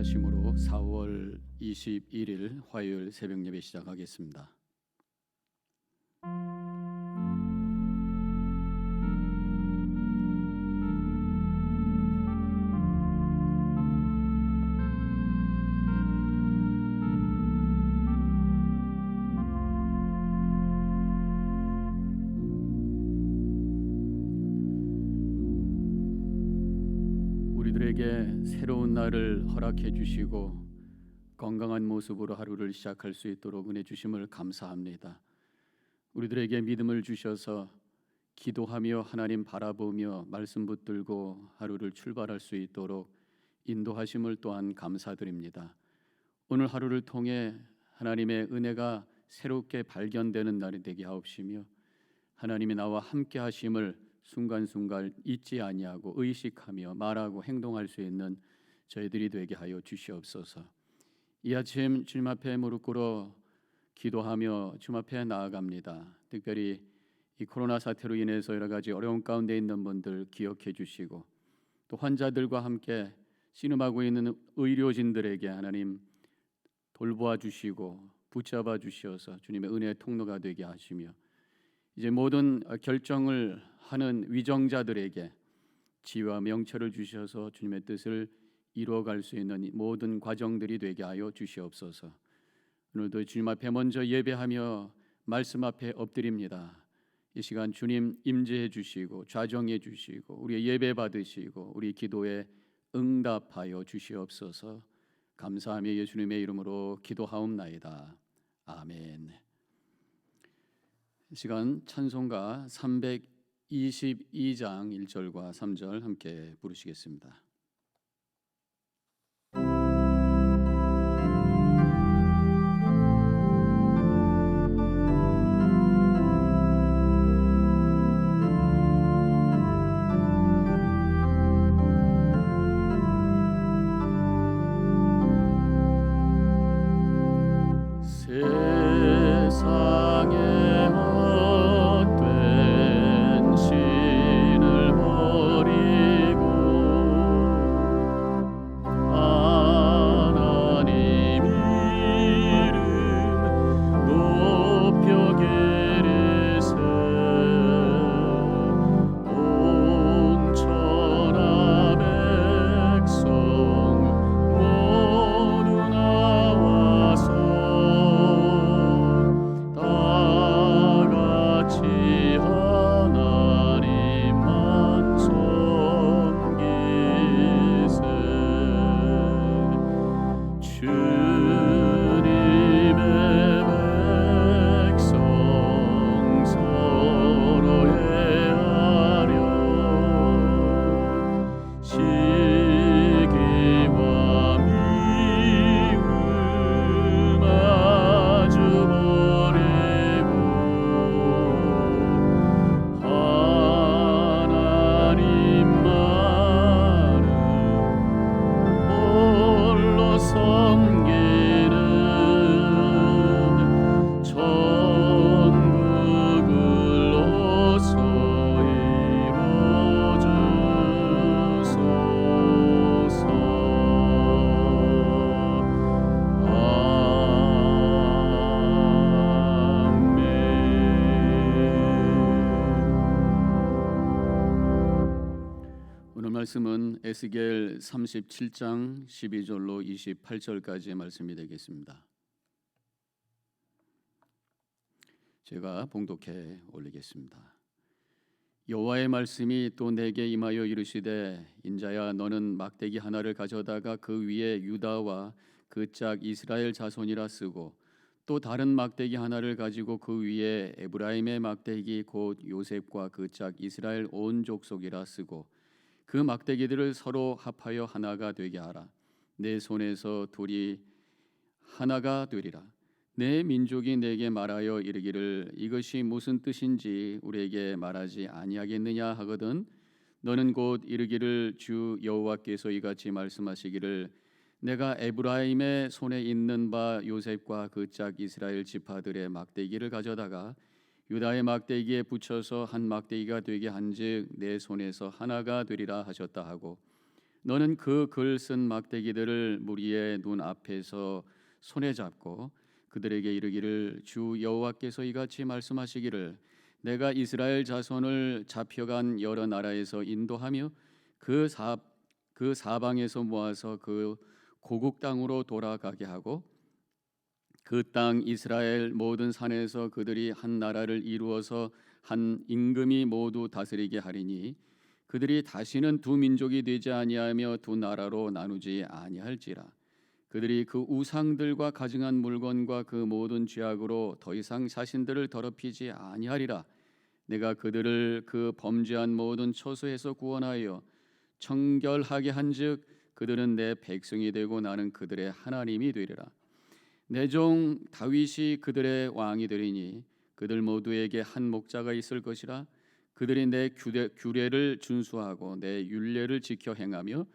인도하심으로 4월 21일 화요일 새벽 예배 시작하겠습니다. 우리들에게 새로운 날을 허락해 주시고 건강한 모습으로 하루를 시작할 수 있도록 은혜 주심을 감사합니다. 우리들에게 믿음을 주셔서 기도하며 하나님 바라보며 말씀 붙들고 하루를 출발할 수 있도록 인도하심을 또한 감사드립니다. 오늘 하루를 통해 하나님의 은혜가 새롭게 발견되는 날이 되게 하옵시며 하나님이 나와 함께 하심을 순간순간 잊지 아니하고 의식하며 말하고 행동할 수 있는 저희들이 되게 하여 주시옵소서. 이 아침 주님 앞에 무릎 꿇어 기도하며 주님 앞에 나아갑니다. 특별히 이 코로나 사태로 인해서 여러 가지 어려운 가운데 있는 분들 기억해 주시고 또 환자들과 함께 신음하고 있는 의료진들에게 하나님 돌보아 주시고 붙잡아 주시어서 주님의 은혜의 통로가 되게 하시며 이제 모든 결정을 하는 위정자들에게 지혜와 명철을 주셔서 주님의 뜻을 이루어갈 수 있는 모든 과정들이 되게 하여 주시옵소서. 오늘도 주님 앞에 먼저 예배하며 말씀 앞에 엎드립니다. 이 시간 주님 임재해 주시고 좌정해 주시고 우리의 예배 받으시고 우리 기도에 응답하여 주시옵소서. 감사하며 예수님의 이름으로 기도하옵나이다. 아멘. 이 시간 찬송가 322장 1절과 3절 함께 부르시겠습니다. 말씀은 에스겔 37장 12절로 28절까지의 말씀이 되겠습니다. 제가 봉독해 올리겠습니다. 여호와의 말씀이 또 내게 임하여 이르시되 인자야 너는 막대기 하나를 가져다가 그 위에 유다와 그 짝 이스라엘 자손이라 쓰고 또 다른 막대기 하나를 가지고 그 위에 에브라임의 막대기 곧 요셉과 그 짝 이스라엘 온 족속이라 쓰고 그 막대기들을 서로 합하여 하나가 되게 하라. 내 손에서 둘이 하나가 되리라. 내 민족이 내게 말하여 이르기를 이것이 무슨 뜻인지 우리에게 말하지 아니하겠느냐 하거든 너는 곧 이르기를 주 여호와께서 이같이 말씀하시기를 내가 에브라임의 손에 있는 바 요셉과 그 짝 이스라엘 지파들의 막대기를 가져다가 유다의 막대기에 붙여서 한 막대기가 되게 한즉 내 손에서 하나가 되리라 하셨다 하고 너는 그 글 쓴 막대기들을 무리의 눈 앞에서 손에 잡고 그들에게 이르기를 주 여호와께서 이같이 말씀하시기를 내가 이스라엘 자손을 잡혀간 여러 나라에서 인도하며 그 사방에서 모아서 그 고국 땅으로 돌아가게 하고 그 땅 이스라엘 모든 산에서 그들이 한 나라를 이루어서 한 임금이 모두 다스리게 하리니 그들이 다시는 두 민족이 되지 아니하며 두 나라로 나누지 아니할지라. 그들이 그 우상들과 가증한 물건과 그 모든 죄악으로 더 이상 자신들을 더럽히지 아니하리라. 내가 그들을 그 범죄한 모든 처소에서 구원하여 청결하게 한즉 그들은 내 백성이 되고 나는 그들의 하나님이 되리라. 내 종 다윗이 그들의 왕이 되리니 그들 모두에게 한 목자가 있을 것이라. 그들이 내 규례를 준수하고 내 율례를 지켜 행하며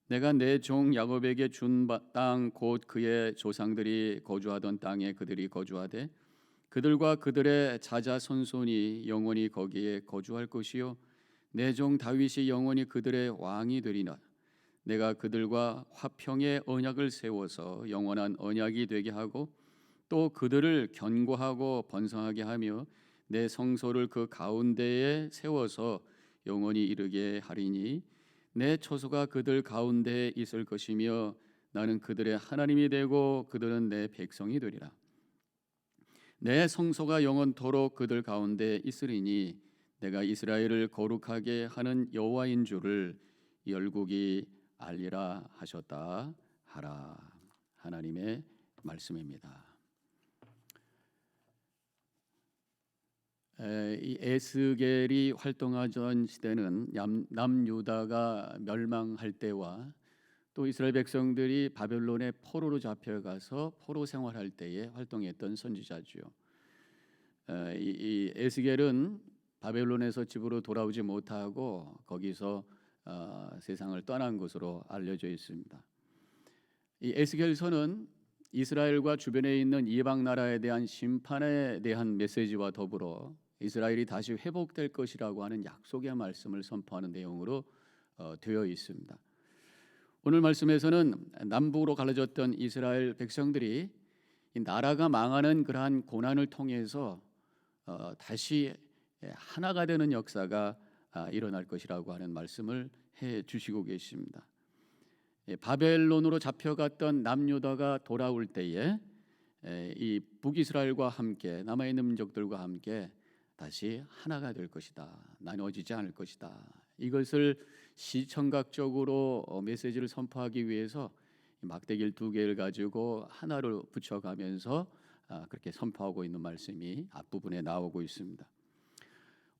내가 내 종 야곱에게 준 땅 곧 그의 조상들이 거주하던 땅에 그들이 거주하되 그들과 그들의 자자손손이 영원히 거기에 거주할 것이요 내 종 다윗이 영원히 그들의 왕이 되리라. 내가 그들과 화평의 언약을 세워서 영원한 언약이 되게 하고 또 그들을 견고하고 번성하게 하며 내 성소를 그 가운데에 세워서 영원히 이르게 하리니 내 처소가 그들 가운데에 있을 것이며 나는 그들의 하나님이 되고 그들은 내 백성이 되리라. 내 성소가 영원토록 그들 가운데 있으리니 내가 이스라엘을 거룩하게 하는 여호와인 줄을 열국이 알리라 하셨다 하라. 하나님의 말씀입니다. 이 에스겔이 활동하던 시대는 남유다가 멸망할 때와 또 이스라엘 백성들이 바벨론의 포로로 잡혀가서 포로 생활할 때에 활동했던 선지자죠. 이 에스겔은 바벨론에서 집으로 돌아오지 못하고 거기서 세상을 떠난 것으로 알려져 있습니다. 이 에스겔서는 이스라엘과 주변에 있는 이방 나라에 대한 심판에 대한 메시지와 더불어 이스라엘이 다시 회복될 것이라고 하는 약속의 말씀을 선포하는 내용으로 되어 있습니다. 오늘 말씀에서는 남북으로 갈라졌던 이스라엘 백성들이 이 나라가 망하는 그러한 고난을 통해서 다시 하나가 되는 역사가 일어날 것이라고 하는 말씀을 해 주시고 계십니다. 바벨론으로 잡혀갔던 남유다가 돌아올 때에 이 북이스라엘과 함께 남아있는 민족들과 함께 다시 하나가 될 것이다. 나눠지지 않을 것이다. 이것을 시청각적으로 메시지를 선포하기 위해서 막대기를 두 개를 가지고 하나로 붙여가면서 그렇게 선포하고 있는 말씀이 앞부분에 나오고 있습니다.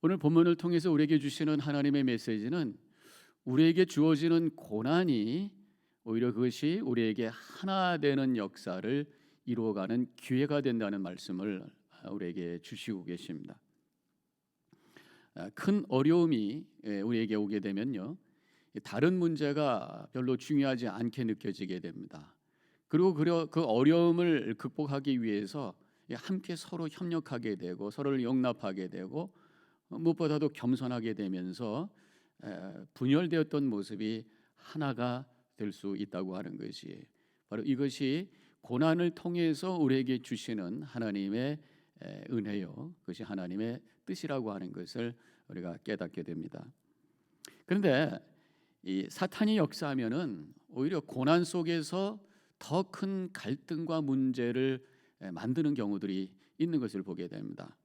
오늘 본문을 통해서 우리에게 주시는 하나님의 메시지는 우리에게 주어지는 고난이 오히려 그것이 우리에게 하나 되는 역사를 이루어가는 기회가 된다는 말씀을 우리에게 주시고 계십니다. 큰 어려움이 우리에게 오게 되면요, 다른 문제가 별로 중요하지 않게 느껴지게 됩니다. 그리고 그 어려움을 극복하기 위해서 함께 서로 협력하게 되고 서로를 용납하게 되고 무엇보다도 겸손하게 되면서 분열되었던 모습이 하나가 될 수 있다고 하는 것이 바로 이것이 고난을 통해서 우리에게 주시는 하나님의 은혜요, 그것이 하나님의 뜻이라고 하는 것을 우리가 깨닫게 됩니다. 그런데 이 사탄이 역사하면은 오히려 고난 속에서 더 큰 갈등과 문제를 만드는 경우들이 있는 것을 보게 됩니다.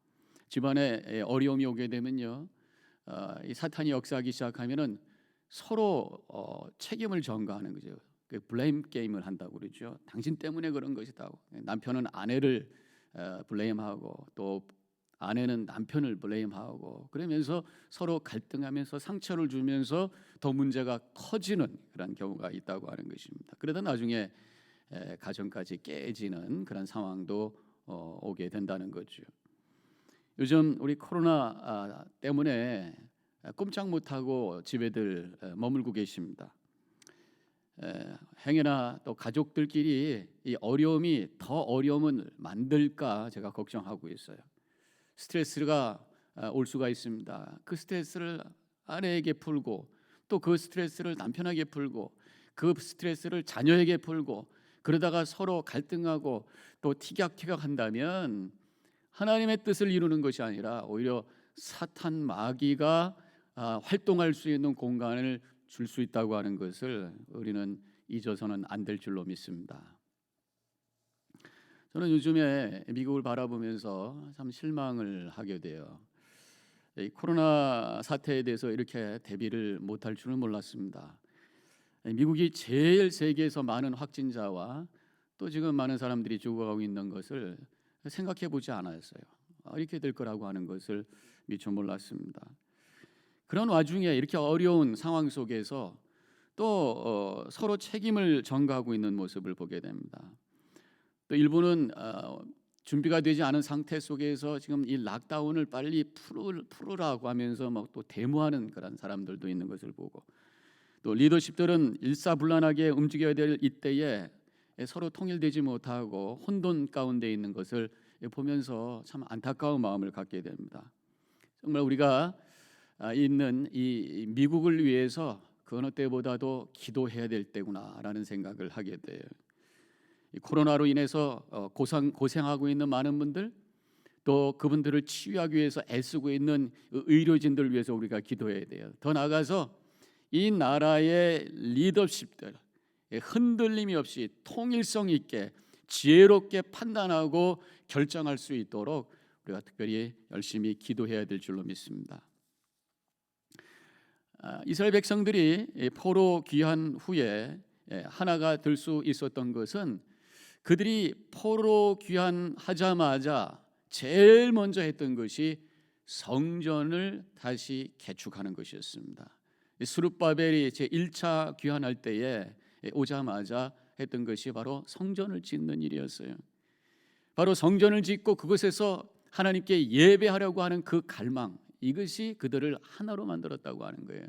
집안에 어려움이 오게 되면요, 이 사탄이 역사하기 시작하면은 서로 책임을 전가하는 거죠. 그 블레임 게임을 한다고 그러죠. 당신 때문에 그런 것이다. 남편은 아내를 블레임하고 또 아내는 남편을 블레임하고 그러면서 서로 갈등하면서 상처를 주면서 더 문제가 커지는 그런 경우가 있다고 하는 것입니다. 그러다 나중에 가정까지 깨지는 그런 상황도 오게 된다는 거죠. 요즘 우리 코로나 때문에 꼼짝 못하고 집에들 머물고 계십니다. 행여나 또 가족들끼리 이 어려움이 더 어려움을 만들까 제가 걱정하고 있어요. 스트레스가 올 수가 있습니다. 그 스트레스를 아내에게 풀고 또 그 스트레스를 남편에게 풀고 그 스트레스를 자녀에게 풀고 그러다가 서로 갈등하고 또 티격태격 한다면 하나님의 뜻을 이루는 것이 아니라 오히려 사탄 마귀가 활동할 수 있는 공간을 줄 수 있다고 하는 것을 우리는 잊어서는 안 될 줄로 믿습니다. 저는 요즘에 미국을 바라보면서 참 실망을 하게 돼요. 이 코로나 사태에 대해서 이렇게 대비를 못할 줄은 몰랐습니다. 미국이 제일 세계에서 많은 확진자와 또 지금 많은 사람들이 죽어가고 있는 것을 생각해 보지 않았어요. 이렇게 될 거라고 하는 것을 미처 몰랐습니다. 그런 와중에 이렇게 어려운 상황 속에서 또 서로 책임을 전가하고 있는 모습을 보게 됩니다. 또 일본은 준비가 되지 않은 상태 속에서 지금 이 락다운을 빨리 풀으라고 하면서 막 또 데모하는 그런 사람들도 있는 것을 보고, 또 리더십들은 일사불란하게 움직여야 될 이때에 서로 통일되지 못하고 혼돈 가운데 있는 것을 보면서 참 안타까운 마음을 갖게 됩니다. 정말 우리가 있는 이 미국을 위해서 그 어느 때보다도 기도해야 될 때구나라는 생각을 하게 돼요. 이 코로나로 인해서 고생하고 있는 많은 분들, 또 그분들을 치유하기 위해서 애쓰고 있는 의료진들을 위해서 우리가 기도해야 돼요. 더 나아가서 이 나라의 리더십들 흔들림이 없이 통일성 있게 지혜롭게 판단하고 결정할 수 있도록 우리가 특별히 열심히 기도해야 될 줄로 믿습니다. 이스라엘 백성들이 포로 귀환 후에 하나가 될 수 있었던 것은 그들이 포로 귀환하자마자 제일 먼저 했던 것이 성전을 다시 개축하는 것이었습니다. 스룹바벨이 제1차 귀환할 때에 오자마자 했던 것이 바로 성전을 짓는 일이었어요. 바로 성전을 짓고 그곳에서 하나님께 예배하려고 하는 그 갈망, 이것이 그들을 하나로 만들었다고 하는 거예요.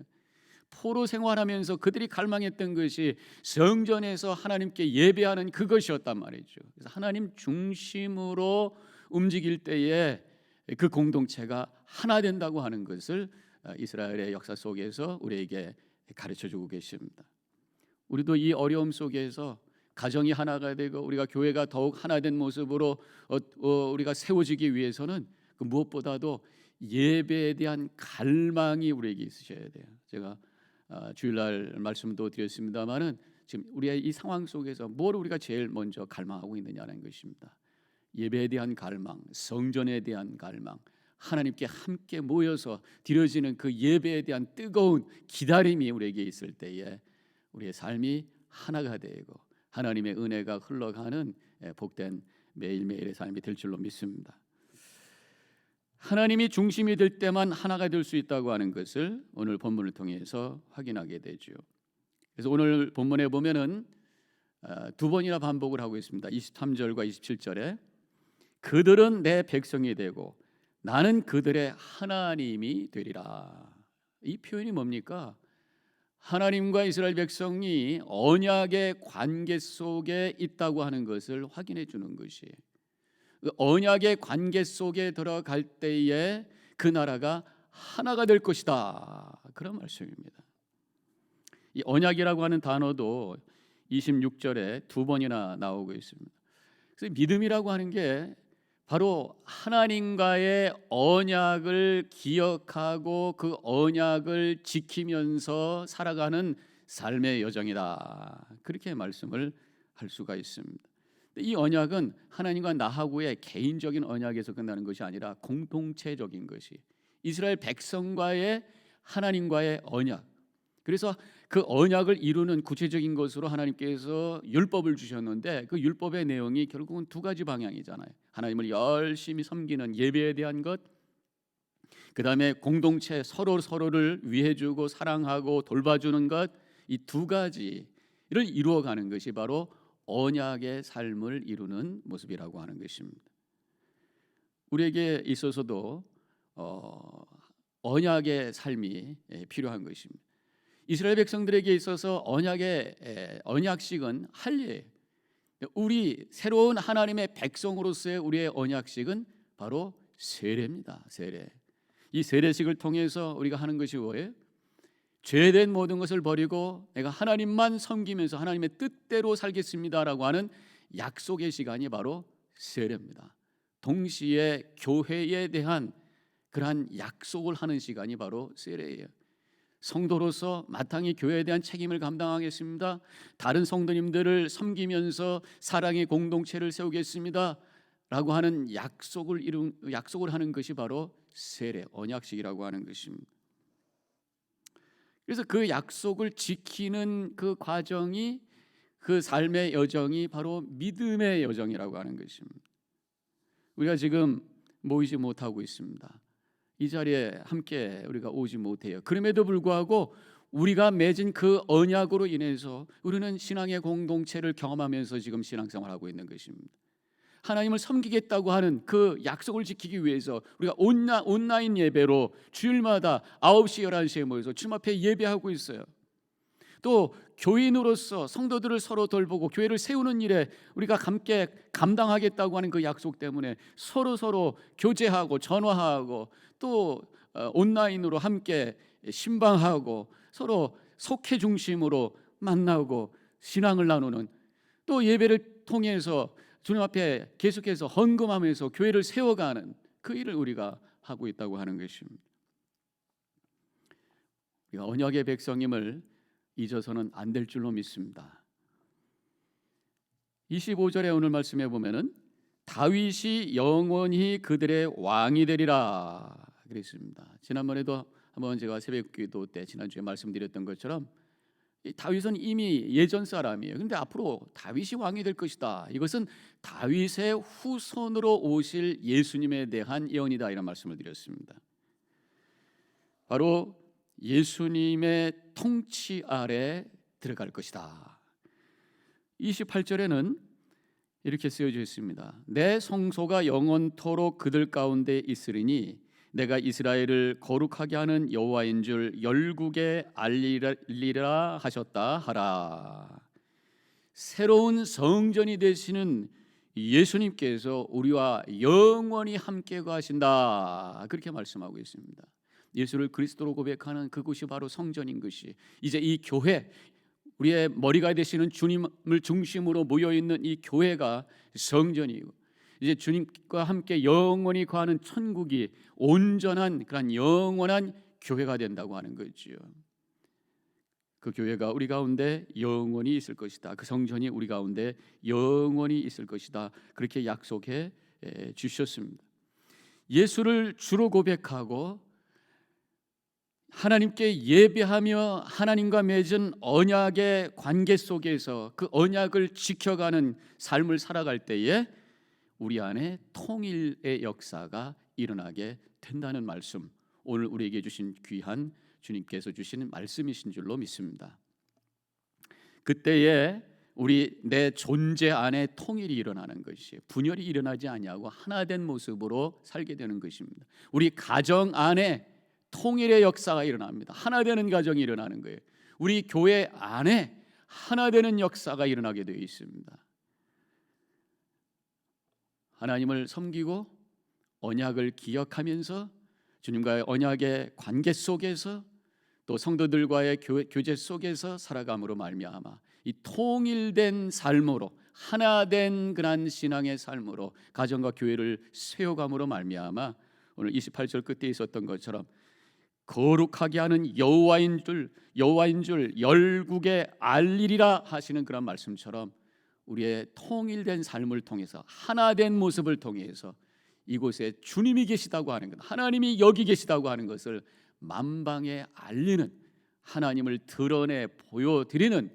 포로 생활하면서 그들이 갈망했던 것이 성전에서 하나님께 예배하는 그것이었단 말이죠. 그래서 하나님 중심으로 움직일 때에 그 공동체가 하나 된다고 하는 것을 이스라엘의 역사 속에서 우리에게 가르쳐주고 계십니다. 우리도 이 어려움 속에서 가정이 하나가 되고 우리가 교회가 더욱 하나 된 모습으로 우리가 세워지기 위해서는 그 무엇보다도 예배에 대한 갈망이 우리에게 있으셔야 돼요. 제가 주일날 말씀도 드렸습니다마는 지금 우리의 이 상황 속에서 뭘 우리가 제일 먼저 갈망하고 있느냐는 것입니다. 예배에 대한 갈망, 성전에 대한 갈망, 하나님께 함께 모여서 드려지는 그 예배에 대한 뜨거운 기다림이 우리에게 있을 때에 우리의 삶이 하나가 되고 하나님의 은혜가 흘러가는 복된 매일매일의 삶이 될 줄로 믿습니다. 하나님이 중심이 될 때만 하나가 될 수 있다고 하는 것을 오늘 본문을 통해서 확인하게 되죠. 그래서 오늘 본문에 보면은 두 번이나 반복을 하고 있습니다. 23절과 27절에 그들은 내 백성이 되고 나는 그들의 하나님이 되리라. 이 표현이 뭡니까? 하나님과 이스라엘 백성이 언약의 관계 속에 있다고 하는 것을 확인해 주는 것이에요. 그 언약의 관계 속에 들어갈 때에 그 나라가 하나가 될 것이다, 그런 말씀입니다. 이 언약이라고 하는 단어도 26절에 두 번이나 나오고 있습니다. 그래서 믿음이라고 하는 게 바로 하나님과의 언약을 기억하고 그 언약을 지키면서 살아가는 삶의 여정이다, 그렇게 말씀을 할 수가 있습니다. 이 언약은 하나님과 나하고의 개인적인 언약에서 끝나는 것이 아니라 공동체적인 것이 이스라엘 백성과의 하나님과의 언약, 그래서 그 언약을 이루는 구체적인 것으로 하나님께서 율법을 주셨는데 그 율법의 내용이 결국은 두 가지 방향이잖아요. 하나님을 열심히 섬기는 예배에 대한 것, 그 다음에 공동체 서로를 위해주고 사랑하고 돌봐주는 것, 이 두 가지를 이루어가는 것이 바로 언약의 삶을 이루는 모습이라고 하는 것입니다. 우리에게 있어서도 언약의 삶이 필요한 것입니다. 이스라엘 백성들에게 있어서 언약식은 할례예요. 우리 새로운 하나님의 백성으로서의 우리의 언약식은 바로 세례입니다. 세례. 이 세례식을 통해서 우리가 하는 것이 뭐예요? 죄된 모든 것을 버리고 내가 하나님만 섬기면서 하나님의 뜻대로 살겠습니다라고 하는 약속의 시간이 바로 세례입니다. 동시에 교회에 대한 그러한 약속을 하는 시간이 바로 세례예요. 성도로서 마땅히 교회에 대한 책임을 감당하겠습니다. 다른 성도님들을 섬기면서 사랑의 공동체를 세우겠습니다. 라고 하는 약속을 하는 것이 바로 세례, 언약식이라고 하는 것입니다. 그래서 그 약속을 지키는 그 과정이, 그 삶의 여정이 바로 믿음의 여정이라고 하는 것입니다. 우리가 지금 모이지 못하고 있습니다. 이 자리에 함께 우리가 오지 못해요. 그럼에도 불구하고 우리가 맺은 그 언약으로 인해서 우리는 신앙의 공동체를 경험하면서 지금 신앙생활하고 있는 것입니다. 하나님을 섬기겠다고 하는 그 약속을 지키기 위해서 우리가 온라인 예배로 주일마다 9시, 11시에 모여서 주님 앞에 예배하고 있어요. 또 교인으로서 성도들을 서로 돌보고 교회를 세우는 일에 우리가 함께 감당하겠다고 하는 그 약속 때문에 서로 교제하고 전화하고 또 온라인으로 함께 신방하고 서로 속회 중심으로 만나고 신앙을 나누는, 또 예배를 통해서 주님 앞에 계속해서 헌금하면서 교회를 세워가는 그 일을 우리가 하고 있다고 하는 것입니다. 우리가 언약의 백성임을 잊어서는 안 될 줄로 믿습니다. 25절에 오늘 말씀해 보면은 다윗이 영원히 그들의 왕이 되리라 그랬습니다. 지난번에도 한번 제가 새벽기도 때 지난주에 말씀드렸던 것처럼 다윗은 이미 예전 사람이에요. 그런데 앞으로 다윗이 왕이 될 것이다. 이것은 다윗의 후손으로 오실 예수님에 대한 예언이다, 이런 말씀을 드렸습니다. 바로 예수님의 통치 아래 들어갈 것이다. 28절에는 이렇게 쓰여져 있습니다. 내 성소가 영원토록 그들 가운데 있으리니 내가 이스라엘을 거룩하게 하는 여호와인 줄 열국에 알리라 하셨다 하라. 새로운 성전이 되시는 예수님께서 우리와 영원히 함께 가신다, 그렇게 말씀하고 있습니다. 예수를 그리스도로 고백하는 그곳이 바로 성전인 것이, 이제 이 교회, 우리의 머리가 되시는 주님을 중심으로 모여있는 이 교회가 성전이고, 이제 주님과 함께 영원히 거하는 천국이 온전한 그런 영원한 교회가 된다고 하는 거지요. 그 교회가 우리 가운데 영원히 있을 것이다. 그 성전이 우리 가운데 영원히 있을 것이다. 그렇게 약속해 주셨습니다. 예수를 주로 고백하고 하나님께 예배하며 하나님과 맺은 언약의 관계 속에서 그 언약을 지켜가는 삶을 살아갈 때에 우리 안에 통일의 역사가 일어나게 된다는 말씀, 오늘 우리에게 주신 귀한 주님께서 주시는 말씀이신 줄로 믿습니다. 그때에 내 존재 안에 통일이 일어나는 것이, 분열이 일어나지 아니하고 하나된 모습으로 살게 되는 것입니다. 우리 가정 안에 통일의 역사가 일어납니다. 하나 되는 가정이 일어나는 거예요. 우리 교회 안에 하나 되는 역사가 일어나게 되어 있습니다. 하나님을 섬기고 언약을 기억하면서 주님과의 언약의 관계 속에서 또 성도들과의 교제 속에서 살아감으로 말미암아 이 통일된 삶으로, 하나된 그런 신앙의 삶으로 가정과 교회를 세워감으로 말미암아 오늘 28절 끝에 있었던 것처럼 거룩하게 하는 여호와인 줄 열국에 알리리라 하시는 그런 말씀처럼 우리의 통일된 삶을 통해서, 하나된 모습을 통해서 이곳에 주님이 계시다고 하는 것, 하나님이 여기 계시다고 하는 것을 만방에 알리는, 하나님을 드러내 보여드리는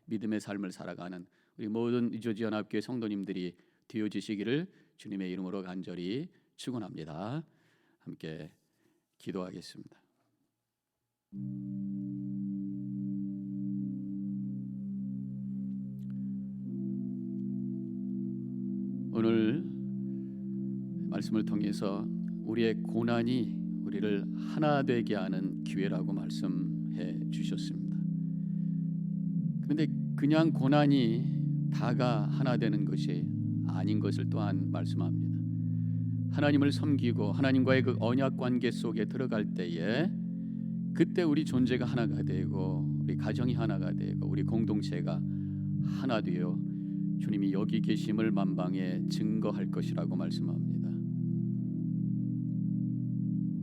믿음의 삶을 살아가는 우리 모든 이조지연합교회 성도님들이 되어주시기를 주님의 이름으로 간절히 축원합니다. 함께 기도하겠습니다. 오늘 말씀을 통해서 우리의 고난이 우리를 하나 되게 하는 기회라고 말씀해 주셨습니다. 그런데 그냥 고난이 다가 하나 되는 것이 아닌 것을 또한 말씀합니다. 하나님을 섬기고 하나님과의 그 언약 관계 속에 들어갈 때에 그때 우리 존재가 하나가 되고 우리 가정이 하나가 되고 우리 공동체가 하나 되어 주님이 여기 계심을 만방에 증거할 것이라고 말씀합니다.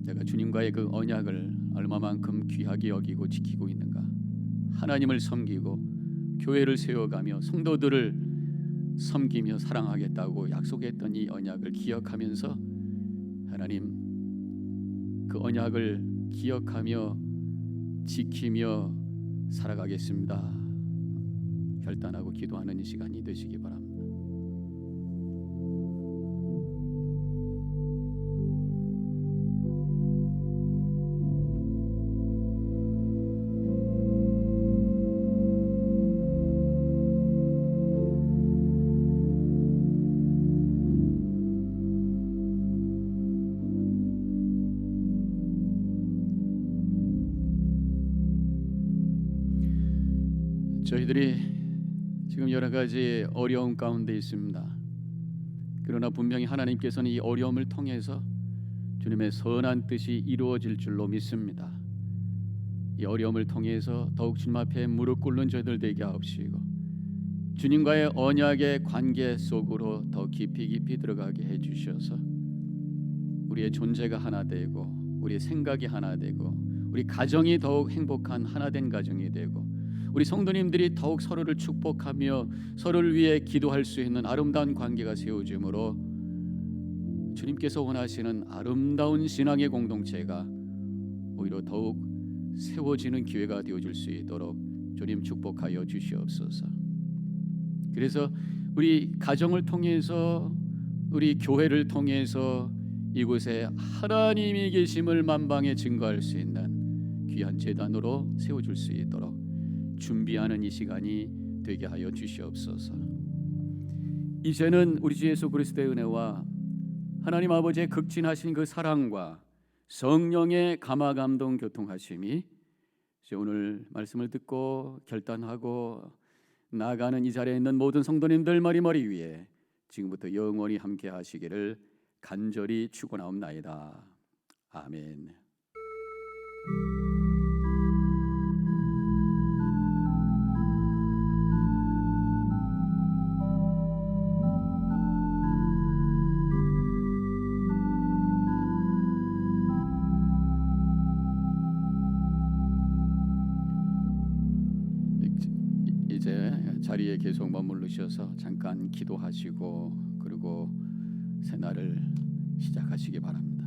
내가 주님과의 그 언약을 얼마만큼 귀하게 여기고 지키고 있는가. 하나님을 섬기고 교회를 세워가며 성도들을 섬기며 사랑하겠다고 약속했던 이 언약을 기억하면서 하나님 그 언약을 기억하며 지키며 살아가겠습니다. 결단하고 기도하는 이 시간이 되시기 바랍니다. 저희들이 지금 여러 가지 어려움 가운데 있습니다. 그러나 분명히 하나님께서는 이 어려움을 통해서 주님의 선한 뜻이 이루어질 줄로 믿습니다. 이 어려움을 통해서 더욱 주님 앞에 무릎 꿇는 저희들 되게 하옵시고 주님과의 언약의 관계 속으로 더 깊이 들어가게 해주셔서 우리의 존재가 하나 되고 우리의 생각이 하나 되고 우리 가정이 더욱 행복한 하나된 가정이 되고 우리 성도님들이 더욱 서로를 축복하며 서로를 위해 기도할 수 있는 아름다운 관계가 세워지므로 주님께서 원하시는 아름다운 신앙의 공동체가 오히려 더욱 세워지는 기회가 되어줄 수 있도록 주님 축복하여 주시옵소서. 그래서 우리 가정을 통해서 우리 교회를 통해서 이곳에 하나님이 계심을 만방에 증거할 수 있는 귀한 제단으로 세워줄 수 있도록 준비하는 이 시간이 되게 하여 주시옵소서. 이제는 우리 주 예수 그리스도의 은혜와 하나님 아버지의 극진하신 그 사랑과 성령의 감화감동 교통하심이 오늘 말씀을 듣고 결단하고 나아가는 이 자리에 있는 모든 성도님들 머리 위에 지금부터 영원히 함께 하시기를 간절히 축원하옵나이다. 아멘. 이제 자리에 계속 머무르셔서 잠깐 기도하시고 그리고 새날을 시작하시기 바랍니다.